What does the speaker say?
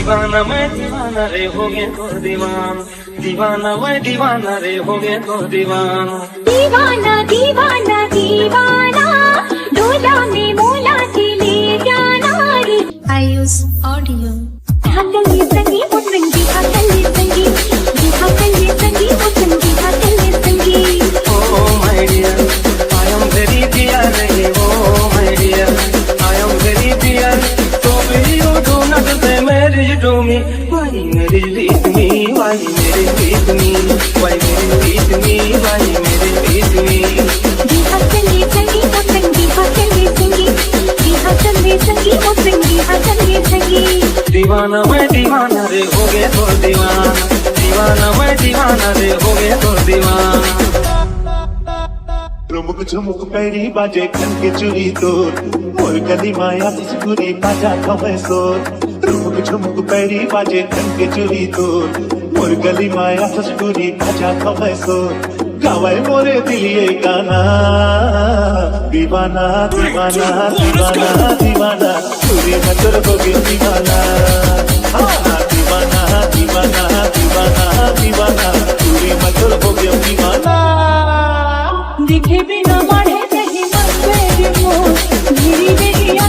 दीवाना रे हो गया तो दीवाना मैं दीवाना रे हो गया तो दीवाना दीवाना दीवाना दीवाना डोला में मोला के ले जाना रे आयुष ऑडियो हाकल ये संगी ओ संगी हाकल ये संगी ओ संगी हाकल ये संगी Oh my dear, I am very dear रे oh my dear, I am very dear. So will you do not say marriage to me? Why marriage with me? Why marriage with me? Why marriage with me? Why marriage with me? जी हाकल ये संगी ओ संगी हाकल ये संगी जी हाकल ये संगी ओ संगी हाकल ये संगी दीवाना मैं दीवाना रे हो गया तो दीवाना मैं दीवाना रे हो गया तो दीवाना रुमुक झुमुक पैरी बाजे खन के चुरी तोर मोर गली माया सिसकुरी बाजा खवे सोर रुमुक झुमुक पैरी बाजे खन के चुरी तोर मोर गली माया सिसकुरी बाजा खवे सोर गावे मोरे दिलिए गाना दीवाना दीवाना दीवाना दीवाना चुरी में तोर हो गया दीवाना दीवाना दीवाना दीवाना दीवाना चुरी में तोर हो गया दीवाना दिखे बिना बढ़े नहीं मन मेरे मोर मेरी बेगिया